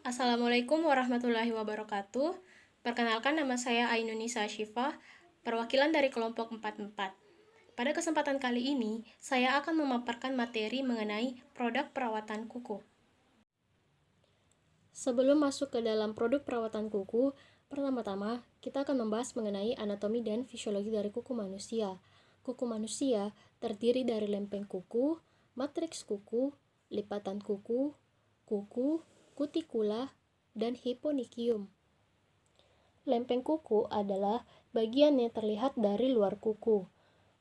Assalamualaikum warahmatullahi wabarakatuh. Perkenalkan, nama saya Ainunisa Syifah, perwakilan dari kelompok 44. Pada kesempatan kali ini, saya akan memaparkan materi mengenai produk perawatan kuku. Sebelum masuk ke dalam produk perawatan kuku, pertama-tama kita akan membahas mengenai anatomi dan fisiologi dari kuku manusia. Kuku manusia terdiri dari lempeng kuku, matriks kuku, lipatan kuku, kutikula, dan hyponychium. Lempeng kuku adalah bagian yang terlihat dari luar kuku.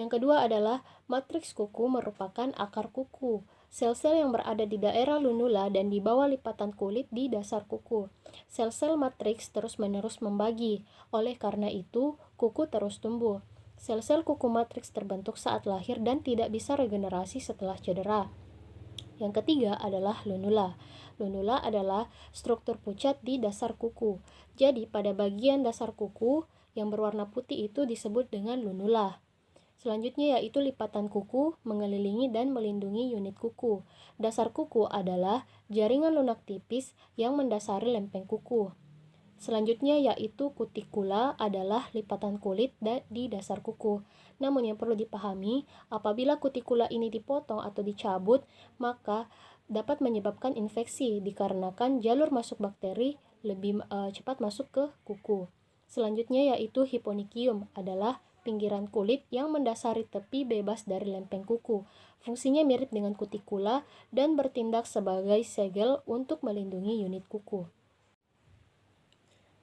Yang kedua adalah matriks kuku, merupakan akar kuku, sel-sel yang berada di daerah lunula dan di bawah lipatan kulit di dasar kuku. Sel-sel matriks terus-menerus membagi, oleh karena itu kuku terus tumbuh. Sel-sel kuku matriks terbentuk saat lahir dan tidak bisa regenerasi setelah cedera. Yang ketiga adalah lunula. Lunula adalah struktur pucat di dasar kuku. Jadi pada bagian dasar kuku yang berwarna putih itu disebut dengan lunula. Selanjutnya yaitu lipatan kuku, mengelilingi dan melindungi unit kuku. Dasar kuku adalah jaringan lunak tipis yang mendasari lempeng kuku. Selanjutnya yaitu kutikula, adalah lipatan kulit di dasar kuku. Namun yang perlu dipahami, apabila kutikula ini dipotong atau dicabut, maka dapat menyebabkan infeksi dikarenakan jalur masuk bakteri lebih cepat masuk ke kuku. Selanjutnya yaitu hyponychium, adalah pinggiran kulit yang mendasari tepi bebas dari lempeng kuku. Fungsinya mirip dengan kutikula dan bertindak sebagai segel untuk melindungi unit kuku.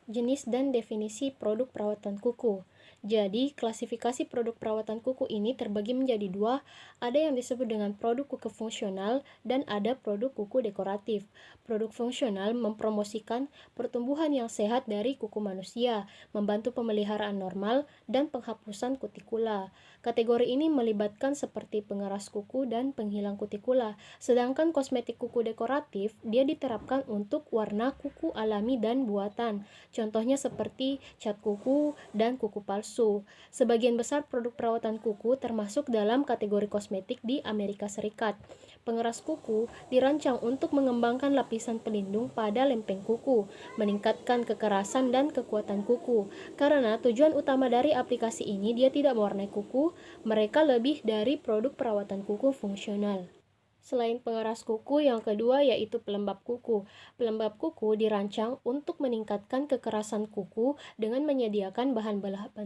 Jenis dan definisi produk perawatan kuku. Jadi, klasifikasi produk perawatan kuku ini terbagi menjadi dua, ada yang disebut dengan produk kuku fungsional dan ada produk kuku dekoratif. Produk fungsional mempromosikan pertumbuhan yang sehat dari kuku manusia, membantu pemeliharaan normal, dan penghapusan kutikula. Kategori ini melibatkan seperti pengeras kuku dan penghilang kutikula, sedangkan kosmetik kuku dekoratif, dia diterapkan untuk warna kuku alami dan buatan. Contohnya seperti cat kuku dan kuku palsu. Sebagian besar produk perawatan kuku termasuk dalam kategori kosmetik di Amerika Serikat. Pengeras kuku dirancang untuk mengembangkan lapisan pelindung pada lempeng kuku, meningkatkan kekerasan dan kekuatan kuku. Karena tujuan utama dari aplikasi ini dia tidak mewarnai kuku, mereka lebih dari produk perawatan kuku fungsional. Selain pengeras kuku, yang kedua yaitu pelembab kuku. Pelembab kuku dirancang untuk meningkatkan kekerasan kuku dengan menyediakan bahan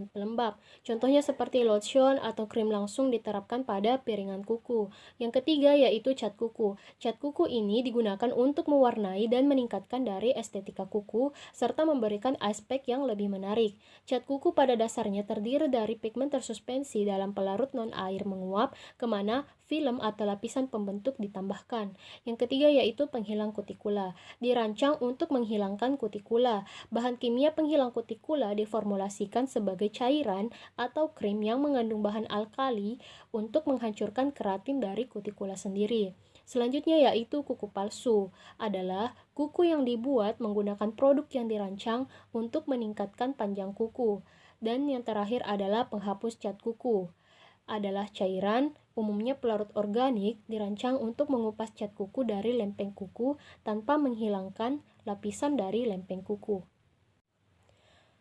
pelembab. Contohnya seperti lotion atau krim langsung diterapkan pada piringan kuku. Yang ketiga yaitu cat kuku. Cat kuku ini digunakan untuk mewarnai dan meningkatkan dari estetika kuku serta memberikan aspek yang lebih menarik. Cat kuku pada dasarnya terdiri dari pigmen tersuspensi dalam pelarut non-air menguap kemana film atau lapisan pembentuk ditambahkan. Yang ketiga yaitu penghilang kutikula. Dirancang untuk menghilangkan kutikula. Bahan kimia penghilang kutikula diformulasikan sebagai cairan atau krim yang mengandung bahan alkali untuk menghancurkan keratin dari kutikula sendiri. Selanjutnya yaitu kuku palsu, adalah kuku yang dibuat menggunakan produk yang dirancang untuk meningkatkan panjang kuku. Dan yang terakhir adalah penghapus cat kuku, adalah cairan, umumnya pelarut organik, dirancang untuk mengupas cat kuku dari lempeng kuku tanpa menghilangkan lapisan dari lempeng kuku.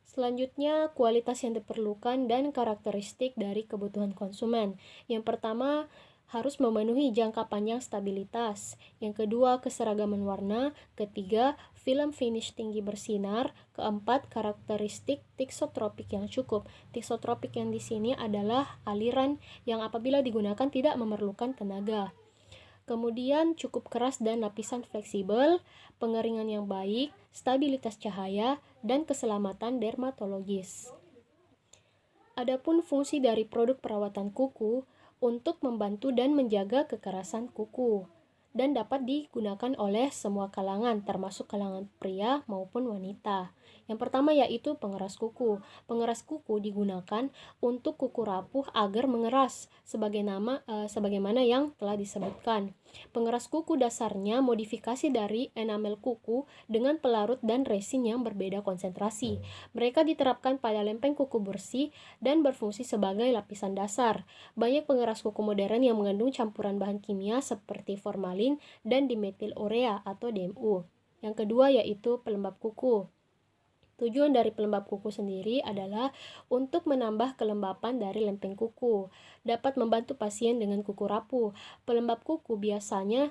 Selanjutnya, kualitas yang diperlukan dan karakteristik dari kebutuhan konsumen. Yang pertama, harus memenuhi jangka panjang stabilitas. Yang kedua, keseragaman warna. Ketiga, film finish tinggi bersinar. Keempat, karakteristik tiksotropik yang cukup. Tiksotropik yang di sini adalah aliran yang apabila digunakan tidak memerlukan tenaga. Kemudian cukup keras dan lapisan fleksibel, pengeringan yang baik, stabilitas cahaya, dan keselamatan dermatologis. Adapun fungsi dari produk perawatan kuku untuk membantu dan menjaga kekerasan kuku dan dapat digunakan oleh semua kalangan, termasuk kalangan pria maupun wanita. Yang pertama yaitu pengeras kuku. Pengeras kuku digunakan untuk kuku rapuh agar mengeras, sebagaimana yang telah disebutkan. Pengeras kuku dasarnya modifikasi dari enamel kuku dengan pelarut dan resin yang berbeda konsentrasi. Mereka diterapkan pada lempeng kuku bersih dan berfungsi sebagai lapisan dasar. Banyak pengeras kuku modern yang mengandung campuran bahan kimia seperti formalin dan dimetilurea atau DMU. Yang kedua yaitu pelembab kuku. Tujuan dari pelembab kuku sendiri adalah untuk menambah kelembapan dari lempeng kuku. Dapat membantu pasien dengan kuku rapuh. Pelembab kuku biasanya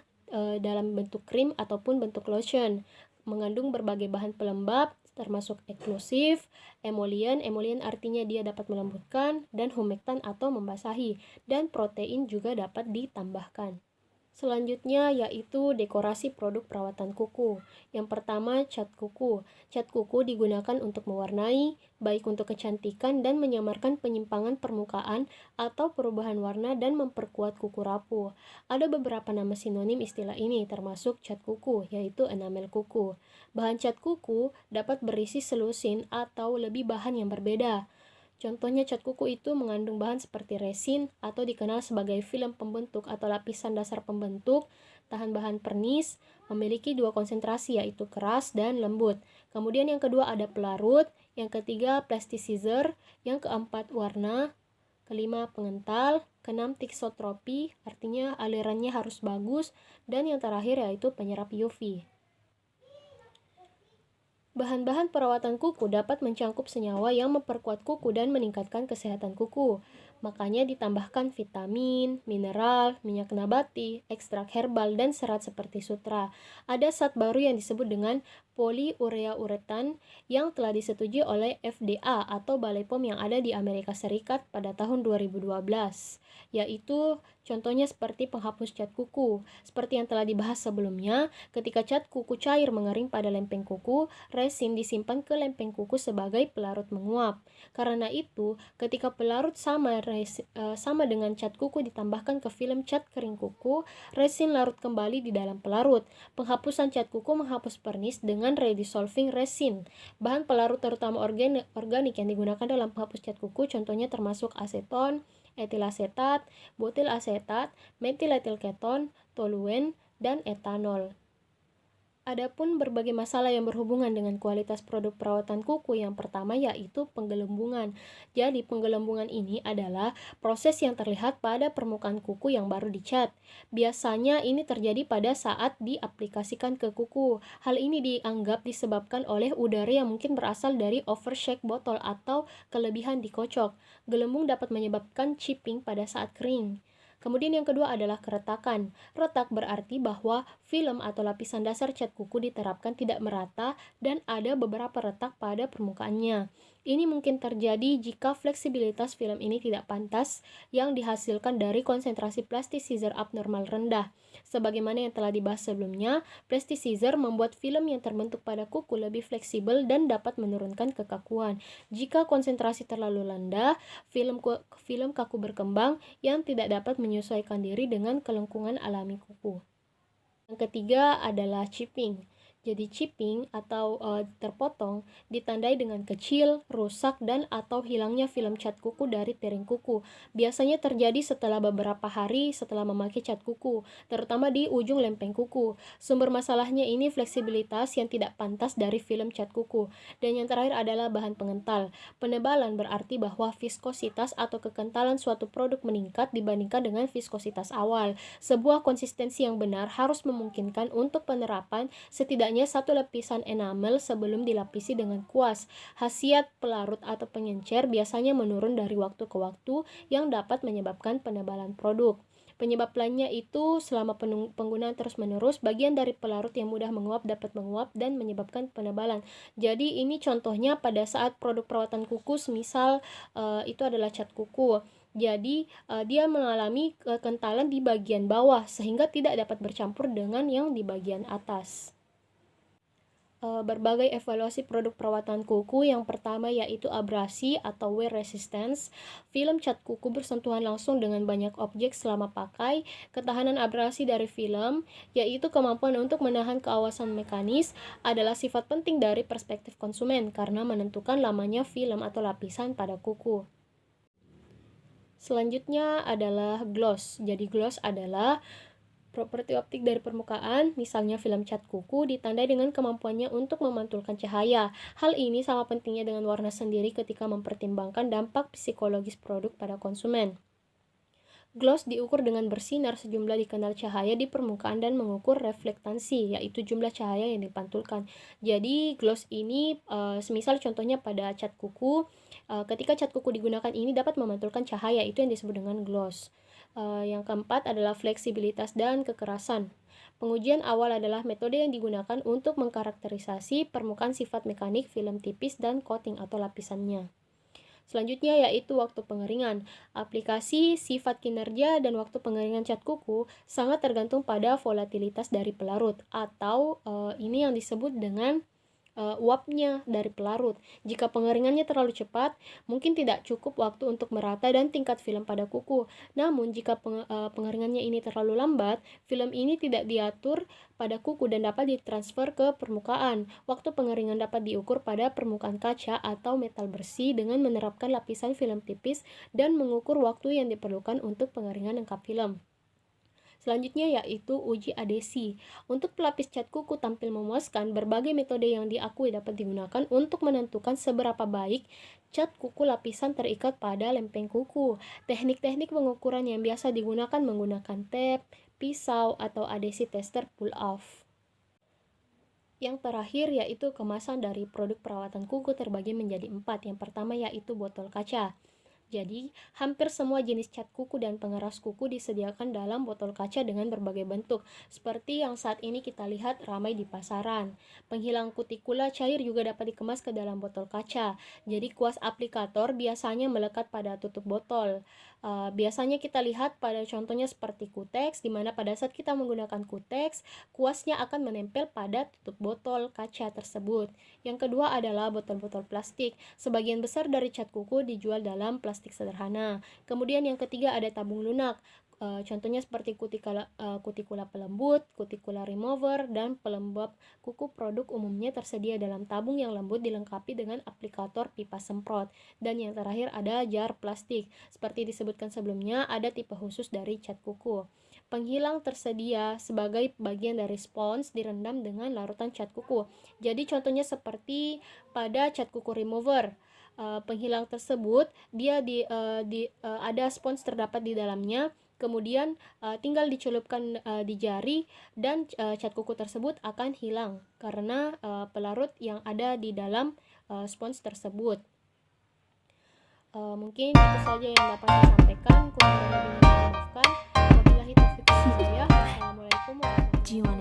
dalam bentuk krim ataupun bentuk lotion. Mengandung berbagai bahan pelembab termasuk eksklusif, emollient artinya dia dapat melembutkan, dan humektan atau membasahi, dan protein juga dapat ditambahkan. Selanjutnya yaitu dekorasi produk perawatan kuku. Yang pertama, cat kuku. Cat kuku digunakan untuk mewarnai, baik untuk kecantikan dan menyamarkan penyimpangan permukaan atau perubahan warna dan memperkuat kuku rapuh. Ada beberapa nama sinonim istilah ini termasuk cat kuku, yaitu enamel kuku. Bahan cat kuku dapat berisi selusin atau lebih bahan yang berbeda. Contohnya cat kuku itu mengandung bahan seperti resin atau dikenal sebagai film pembentuk atau lapisan dasar pembentuk, tahan bahan pernis, memiliki dua konsentrasi yaitu keras dan lembut. Kemudian yang kedua ada pelarut, yang ketiga plasticizer, yang keempat warna, kelima pengental, keenam thixotropi, artinya alirannya harus bagus, dan yang terakhir yaitu penyerap UV. Bahan-bahan perawatan kuku dapat mencangkup senyawa yang memperkuat kuku dan meningkatkan kesehatan kuku. Makanya ditambahkan vitamin, mineral, minyak nabati, ekstrak herbal, dan serat seperti sutra. Ada zat baru yang disebut dengan poliureauretan yang telah disetujui oleh FDA atau Balai POM yang ada di Amerika Serikat pada tahun 2012, yaitu contohnya seperti penghapus cat kuku. Seperti yang telah dibahas sebelumnya, ketika cat kuku cair mengering pada lempeng kuku, resin disimpan ke lempeng kuku sebagai pelarut menguap. Karena itu, ketika pelarut sama dengan cat kuku ditambahkan ke film cat kering kuku, resin larut kembali di dalam pelarut. Penghapusan cat kuku menghapus pernis dengan redissolving resin. Bahan pelarut terutama organik yang digunakan dalam penghapus cat kuku contohnya termasuk aseton, etilasetat, butil asetat, metiletilketon, toluen, dan etanol. Adapun berbagai masalah yang berhubungan dengan kualitas produk perawatan kuku, yang pertama yaitu penggelembungan. Jadi penggelembungan ini adalah proses yang terlihat pada permukaan kuku yang baru dicat. Biasanya ini terjadi pada saat diaplikasikan ke kuku. Hal ini dianggap disebabkan oleh udara yang mungkin berasal dari overshake botol atau kelebihan dikocok. Gelembung dapat menyebabkan chipping pada saat kering. Kemudian yang kedua adalah keretakan. Retak berarti bahwa film atau lapisan dasar cat kuku diterapkan tidak merata dan ada beberapa retak pada permukaannya. Ini mungkin terjadi jika fleksibilitas film ini tidak pantas yang dihasilkan dari konsentrasi plasticizer abnormal rendah. Sebagaimana yang telah dibahas sebelumnya, plasticizer membuat film yang terbentuk pada kuku lebih fleksibel dan dapat menurunkan kekakuan. Jika konsentrasi terlalu rendah, film kaku berkembang yang tidak dapat menyesuaikan diri dengan kelengkungan alami kuku. Yang ketiga adalah chipping. Jadi chipping atau terpotong ditandai dengan kecil, rusak, dan atau hilangnya film cat kuku dari piring kuku. Biasanya terjadi setelah beberapa hari setelah memakai cat kuku, terutama di ujung lempeng kuku. Sumber masalahnya ini fleksibilitas yang tidak pantas dari film cat kuku. Dan yang terakhir adalah bahan pengental. Penebalan berarti bahwa viskositas atau kekentalan suatu produk meningkat dibandingkan dengan viskositas awal. Sebuah konsistensi yang benar harus memungkinkan untuk penerapan setidaknya satu lapisan enamel sebelum dilapisi dengan kuas. Khasiat pelarut atau pengencer biasanya menurun dari waktu ke waktu yang dapat menyebabkan penebalan produk. Penyebab lainnya itu selama penggunaan terus-menerus, bagian dari pelarut yang mudah menguap dapat menguap dan menyebabkan penebalan. Jadi ini contohnya pada saat produk perawatan kuku, misal itu adalah cat kuku. Jadi dia mengalami kekentalan di bagian bawah sehingga tidak dapat bercampur dengan yang di bagian atas. Berbagai evaluasi produk perawatan kuku. Yang pertama yaitu abrasi atau wear resistance. Film cat kuku bersentuhan langsung dengan banyak objek selama pakai. Ketahanan abrasi dari film, yaitu kemampuan untuk menahan keawasan mekanis, adalah sifat penting dari perspektif konsumen karena menentukan lamanya film atau lapisan pada kuku. Selanjutnya adalah gloss. Jadi gloss adalah properti optik dari permukaan, misalnya film cat kuku, ditandai dengan kemampuannya untuk memantulkan cahaya. Hal ini sama pentingnya dengan warna sendiri ketika mempertimbangkan dampak psikologis produk pada konsumen. Gloss diukur dengan bersinar sejumlah dikenal cahaya di permukaan dan mengukur reflektansi, yaitu jumlah cahaya yang dipantulkan. Jadi gloss ini semisal contohnya pada cat kuku, ketika cat kuku digunakan ini dapat memantulkan cahaya, itu yang disebut dengan gloss. Yang keempat adalah fleksibilitas dan kekerasan. Pengujian awal adalah metode yang digunakan untuk mengkarakterisasi permukaan sifat mekanik film tipis dan coating atau lapisannya. Selanjutnya yaitu waktu pengeringan. Aplikasi, sifat kinerja, dan waktu pengeringan cat kuku sangat tergantung pada volatilitas dari pelarut atau ini yang disebut dengan uapnya dari pelarut. Jika pengeringannya terlalu cepat, mungkin tidak cukup waktu untuk merata dan tingkat film pada kuku. Namun, jika pengeringannya ini terlalu lambat, film ini tidak diatur pada kuku dan dapat ditransfer ke permukaan. Waktu pengeringan dapat diukur pada permukaan kaca atau metal bersih dengan menerapkan lapisan film tipis dan mengukur waktu yang diperlukan untuk pengeringan lengkap film. Selanjutnya yaitu uji adhesi. Untuk pelapis cat kuku tampil memuaskan, berbagai metode yang diakui dapat digunakan untuk menentukan seberapa baik cat kuku lapisan terikat pada lempeng kuku. Teknik-teknik pengukuran yang biasa digunakan menggunakan tape, pisau, atau adhesi tester pull-off. Yang terakhir yaitu kemasan dari produk perawatan kuku terbagi menjadi 4. Yang pertama yaitu botol kaca. Jadi, hampir semua jenis cat kuku dan pengeras kuku disediakan dalam botol kaca dengan berbagai bentuk, seperti yang saat ini kita lihat ramai di pasaran. Penghilang kutikula cair juga dapat dikemas ke dalam botol kaca. Jadi, kuas aplikator biasanya melekat pada tutup botol. Biasanya kita lihat pada contohnya seperti kutex, di mana pada saat kita menggunakan kutex, kuasnya akan menempel pada tutup botol kaca tersebut. Yang kedua adalah botol-botol plastik. Sebagian besar dari cat kuku dijual dalam plastik sederhana. Kemudian yang ketiga ada tabung lunak. Contohnya seperti kutikula pelembut, kutikula remover, dan pelembab kuku. Produk umumnya tersedia dalam tabung yang lembut dilengkapi dengan aplikator pipa semprot. Dan yang terakhir ada jar plastik. Seperti disebutkan sebelumnya, ada tipe khusus dari cat kuku. Penghilang tersedia sebagai bagian dari spons direndam dengan larutan cat kuku. Jadi contohnya seperti pada cat kuku remover. Penghilang tersebut dia ada spons terdapat di dalamnya, kemudian tinggal dicelupkan di jari dan cat kuku tersebut akan hilang karena pelarut yang ada di dalam spons tersebut. Mungkin itu saja yang dapat saya sampaikan. Kurang dan lebihnya mohon maafkan. Wabillahi taufiq wal hidayah. Assalamualaikum warahmatullahi wabarakatuh.